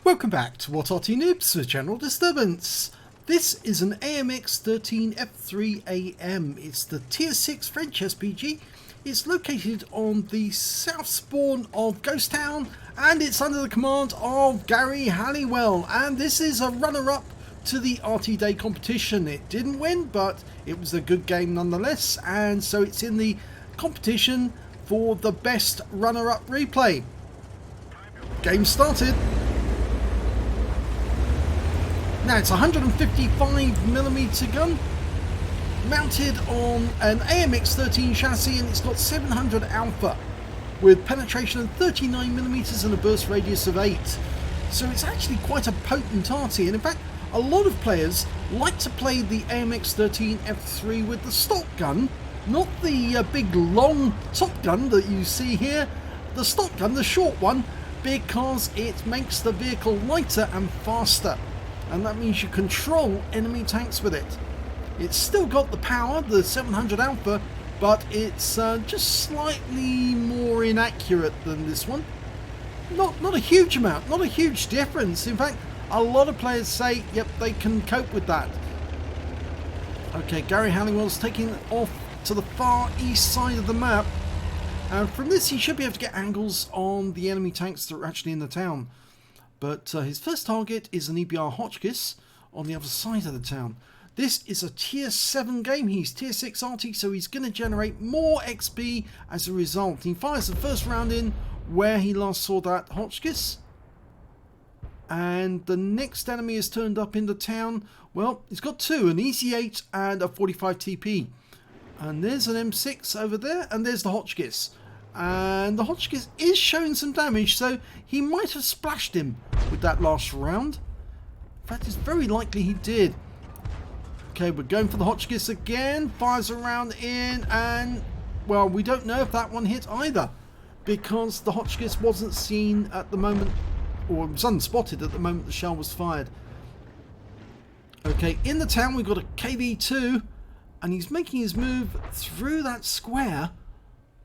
Welcome back to What Arty Noobs with General Disturbance. This is an AMX 13F3AM. It's the Tier 6 French SPG. It's located on the south spawn of Ghost Town and it's under the command of Gary Halliwell. And this is a runner-up to the Arty Day Competition. It didn't win, but it was a good game nonetheless. And so it's in the competition for the best runner-up replay. Game started. Now it's a 155mm gun mounted on an AMX 13 chassis, and it's got 700 alpha with penetration of 39mm and a burst radius of 8. So it's actually quite a potent arty, and in fact a lot of players like to play the AMX 13 F3 with the stock gun, not the big long top gun that you see here, the stock gun, the short one, because it makes the vehicle lighter and faster. And that means you control enemy tanks with it. It's still got the power, the 700 alpha, but it's just slightly more inaccurate than this one. Not a huge amount, not a huge difference. In fact, a lot of players say, yep, they can cope with that. Okay, Gary Halliwell's taking off to the far east side of the map. And from this, he should be able to get angles on the enemy tanks that are actually in the town. But his first target is an EBR Hotchkiss on the other side of the town. This is a tier 7 game. He's tier 6 arty, so he's going to generate more XP as a result. He fires the first round in where he last saw that Hotchkiss. And the next enemy is turned up in the town. Well, he's got two, an Easy 8 and a 45 TP. And there's an M6 over there, and there's the Hotchkiss. And the Hotchkiss is showing some damage, so he might have splashed him with that last round. In fact, it's very likely he did. Okay, we're going for the Hotchkiss again. Fires a round in, and, well, we don't know if that one hit either, because the Hotchkiss wasn't seen at the moment, or was unspotted at the moment the shell was fired. Okay, in the town we've got a KV2, and he's making his move through that square.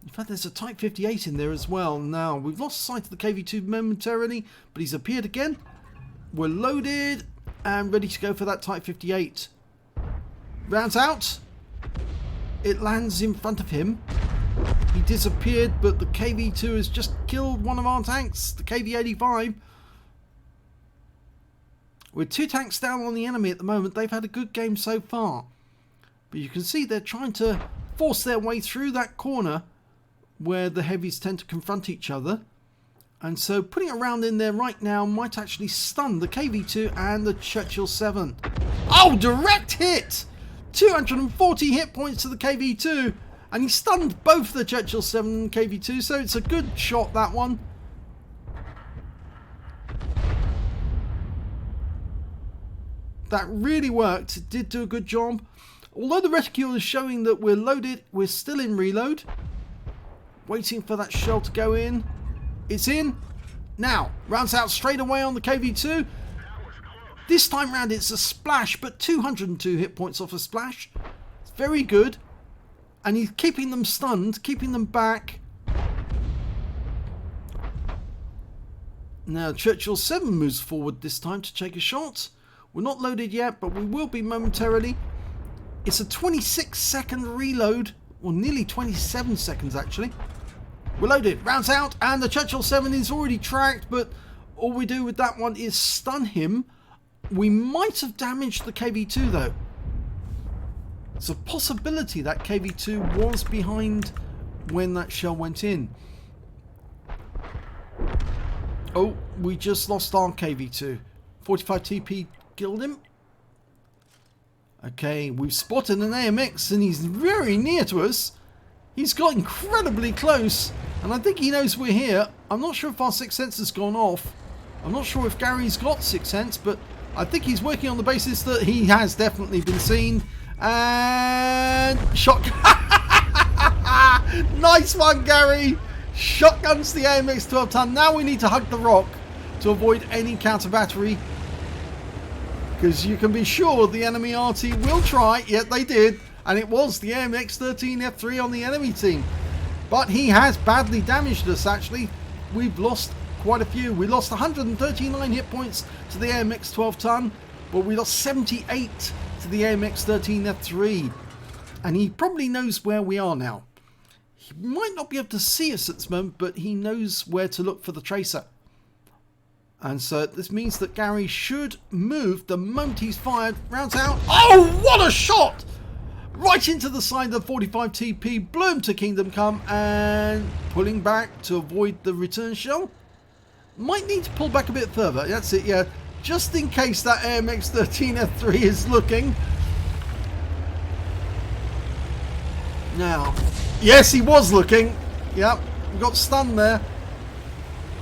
In fact, there's a Type 58 in there as well. Now, we've lost sight of the KV2 momentarily, but he's appeared again. We're loaded and ready to go for that Type 58. Rounds out. It lands in front of him. He disappeared, but the KV2 has just killed one of our tanks, the KV85. With two tanks down on the enemy at the moment, they've had a good game so far. But you can see they're trying to force their way through that corner where the heavies tend to confront each other. And so putting a round in there right now might actually stun the KV2 and the Churchill 7. Oh, direct hit! 240 hit points to the KV2. And he stunned both the Churchill 7 and KV2, so it's a good shot, that one. That really worked. It did do a good job. Although the reticule is showing that we're loaded, we're still in reload. Waiting for that shell to go in. It's in. Now, rounds out straight away on the KV2. This time round it's a splash, but 202 hit points off a splash. It's very good. And he's keeping them stunned, keeping them back. Now, Churchill 7 moves forward this time to take a shot. We're not loaded yet, but we will be momentarily. It's a 26-second reload. Or nearly 27 seconds actually. We're loaded, rounds out, and the Churchill 7 is already tracked, but all we do with that one is stun him. We might have damaged the KV2 though. It's a possibility that KV2 was behind when that shell went in. Oh, we just lost our KV2. 45 TP killed him. Okay, we've spotted an AMX and he's very near to us. He's got incredibly close and I think he knows we're here. I'm not sure if our 6th sense has gone off. I'm not sure if Gary's got 6th sense, but I think he's working on the basis that he has definitely been seen. And shot. Nice one, Gary. Shotguns the AMX 12 ton. Now we need to hug the rock to avoid any counter battery. Because you can be sure the enemy arty will try, yet they did, and it was the AMX 13 F3 on the enemy team. But he has badly damaged us actually. We've lost quite a few. We lost 139 hit points to the AMX 12 ton, but we lost 78 to the AMX 13F3. And he probably knows where we are now. He might not be able to see us at this moment, but he knows where to look for the tracer. And so this means that Gary should move the moment he's fired. Rounds out. Oh, what a shot! Right into the side of the 45 TP. Blew him to Kingdom Come and pulling back to avoid the return shell. Might need to pull back a bit further. That's it, yeah. Just in case that AMX 13F3 is looking. Now, yes, he was looking. Yep, we got stunned there.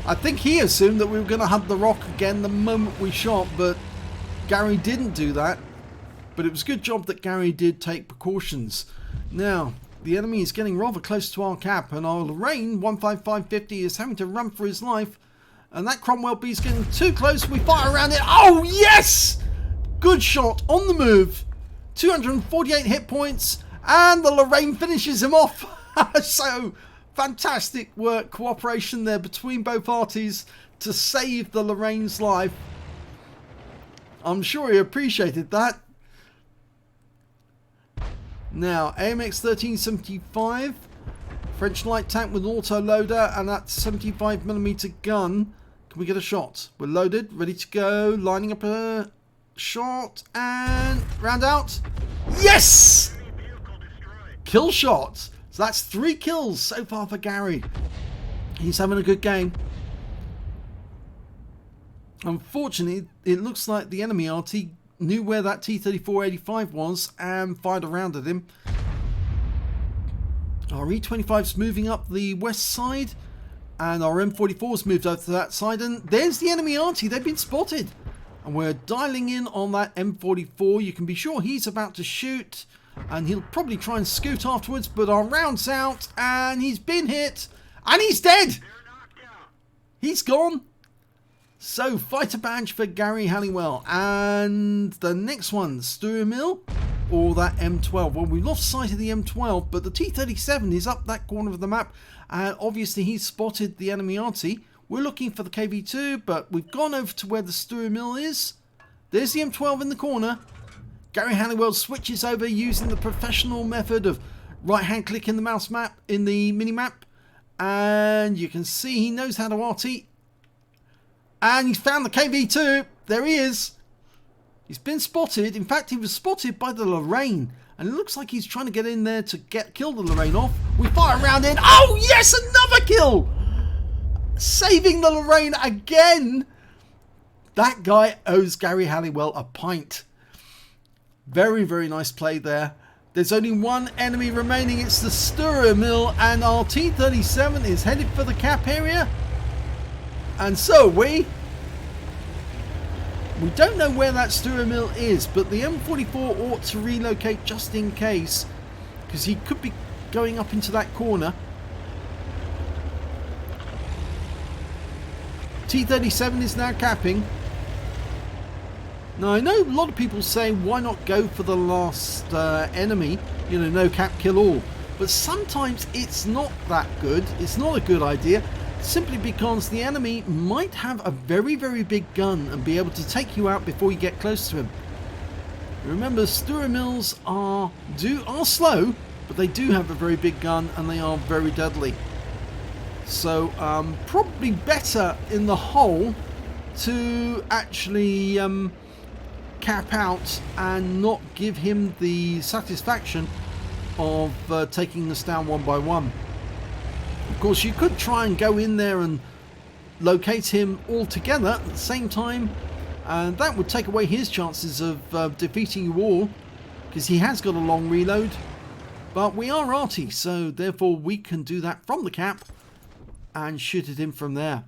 I think he assumed that we were going to have the rock again the moment we shot, but Gary didn't do that. But it was a good job that Gary did take precautions. Now, the enemy is getting rather close to our cap, and our Lorraine 15550 is having to run for his life. And that Cromwell B is getting too close. We fire around it. Oh, yes! Good shot on the move. 248 hit points, and the Lorraine finishes him off. So, fantastic work, cooperation there between both parties to save the Lorraine's life. I'm sure he appreciated that. Now, AMX 1375, French light tank with an auto loader and that 75mm gun. Can we get a shot? We're loaded, ready to go, lining up a shot and round out. Yes! Kill shot. So that's 3 kills so far for Gary. He's having a good game. Unfortunately, it looks like the enemy RT knew where that T-3485 was and fired around at him. Our E25's moving up the west side and our M44's moved over to that side, and there's the enemy RT. They've been spotted and we're dialing in on that M44. You can be sure he's about to shoot and he'll probably try and scoot afterwards, but our round's out and he's been hit and he's dead. He's gone. So, fighter badge for Gary Halliwell. And the next one, Sturmill or that M12. Well, we lost sight of the M12, but the T-37 is up that corner of the map. And obviously, he's spotted the enemy RT. We're looking for the KV-2, but we've gone over to where the Sturmill is. There's the M12 in the corner. Gary Halliwell switches over using the professional method of right-hand click in the mouse map, in the mini-map. And you can see he knows how to RT. And he's found the KV-2. There he is. He's been spotted. In fact, he was spotted by the Lorraine. And it looks like he's trying to get in there to kill the Lorraine off. We fire around in. Oh, yes, another kill. Saving the Lorraine again. That guy owes Gary Halliwell a pint. Very, very nice play there. There's only one enemy remaining. It's the Sturmill. And our T-37 is headed for the cap area. And so we don't know where that Sturmill is, but the M44 ought to relocate just in case, because he could be going up into that corner. T-37 is now capping. Now I know a lot of people say why not go for the last enemy, you know, no cap kill all, but sometimes it's not that good. It's not a good idea. Simply because the enemy might have a very, very big gun and be able to take you out before you get close to him. Remember, Sturmills are slow, but they do have a very big gun and they are very deadly. So probably better in the hole to actually cap out and not give him the satisfaction of taking us down one by one. Of course, you could try and go in there and locate him all together at the same time, and that would take away his chances of defeating you all, because he has got a long reload. But we are arty, so therefore we can do that from the cap and shoot at him from there.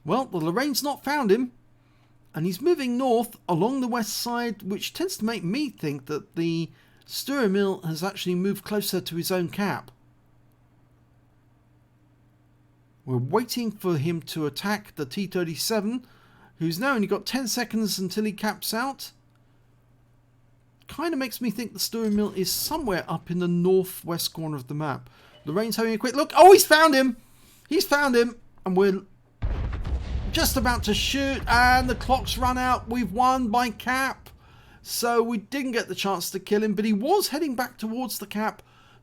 Well, the Lorraine's not found him, and he's moving north along the west side, which tends to make me think that the Sturmill has actually moved closer to his own cap. We're waiting for him to attack the T-37, who's now only got 10 seconds until he caps out. Kind of makes me think the Sturmill is somewhere up in the northwest corner of the map. Lorraine's having a quick look. Oh, he's found him! He's found him! And we're just about to shoot, and the clock's run out. We've won by cap. So we didn't get the chance to kill him, but he was heading back towards the cap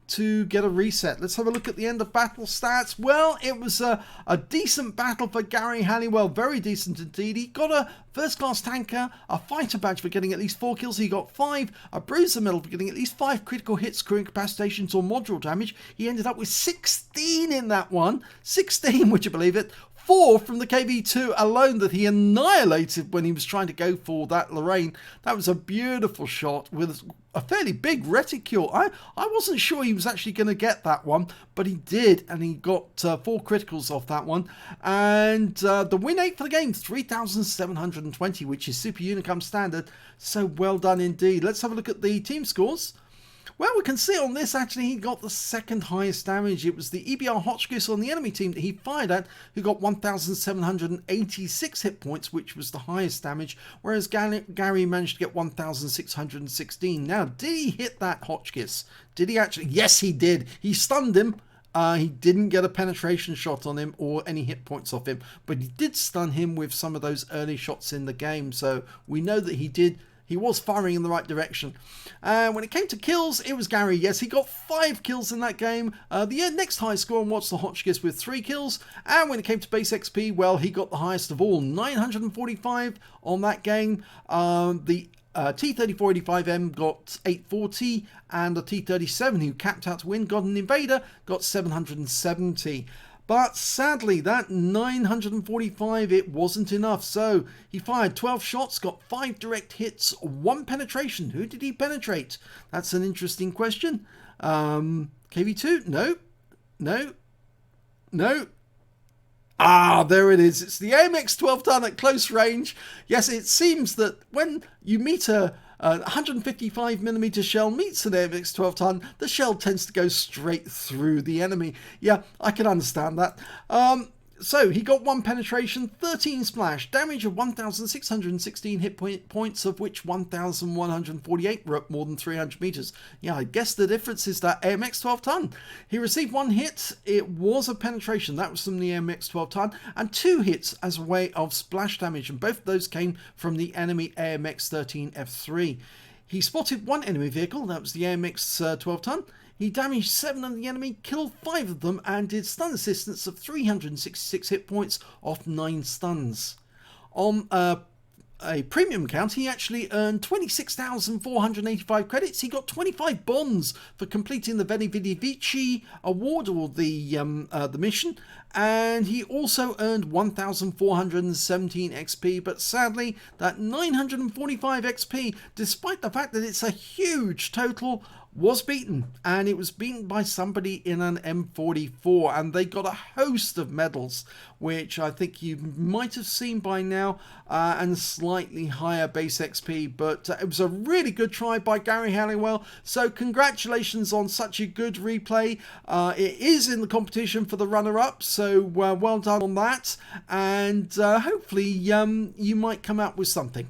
to get a reset. Let's have a look at the end of battle stats. Well, it was a decent battle for Gary Halliwell. Very decent indeed. He got a first class tanker, a fighter badge for getting at least 4 kills. He got 5, a bruiser medal for getting at least 5 critical hits, crew incapacitations or module damage. He ended up with 16 in that one. 16, would you believe it? 4 from the KV2 alone that he annihilated when he was trying to go for that Lorraine. That was a beautiful shot with a fairly big reticule. I wasn't sure he was actually going to get that one, but he did, and he got 4 criticals off that one. And the win rate for the game, 3,720, which is Super Unicum standard. So well done indeed. Let's have a look at the team scores. Well, we can see on this, actually, he got the second highest damage. It was the EBR Hotchkiss on the enemy team that he fired at, who got 1,786 hit points, which was the highest damage, whereas Gary managed to get 1,616. Now, did he hit that Hotchkiss? Did he actually? Yes, he did. He stunned him. He didn't get a penetration shot on him or any hit points off him, but he did stun him with some of those early shots in the game. So we know that he did. He was firing in the right direction. When it came to kills, it was Gary. Yes, he got 5 kills in that game. The next highest score was the Hotchkiss with 3 kills. And when it came to base XP, well, he got the highest of all, 945 on that game. The T3485M got 840, and the T37, who capped out to win, got an Invader, got 770. But sadly, that 945, it wasn't enough. So he fired 12 shots, got 5 direct hits, 1 penetration. Who did he penetrate? That's an interesting question. KV2? No. No. No. Ah, there it is. It's the AMX 12 ton at close range. Yes, it seems that when you meet a 155mm shell meets an AMX 12 ton, the shell tends to go straight through the enemy. Yeah, I can understand that. So he got 1 penetration, 13 splash, damage of 1,616 hit points, of which 1,148 were up more than 300 meters. Yeah, I guess the difference is that AMX 12 ton. He received 1 hit. It was a penetration. That was from the AMX 12 ton, and 2 hits as a way of splash damage, and both of those came from the enemy AMX 13 F3. He spotted 1 enemy vehicle. That was the AMX 12 ton. He damaged 7 of the enemy, killed 5 of them, and did stun assistance of 366 hit points off 9 stuns. On a premium count, he actually earned 26,485 credits. He got 25 bonds for completing the Veni Vidi Vici award, or the mission, and he also earned 1,417 XP. But sadly, that 945 XP, despite the fact that it's a huge total, was beaten, and it was beaten by somebody in an M44, and they got a host of medals, which I think you might have seen by now, and slightly higher base XP. But it was a really good try by Gary Halliwell, so congratulations on such a good replay. It is in the competition for the runner-up, so well done on that, and hopefully you might come out with something.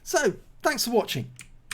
So thanks for watching.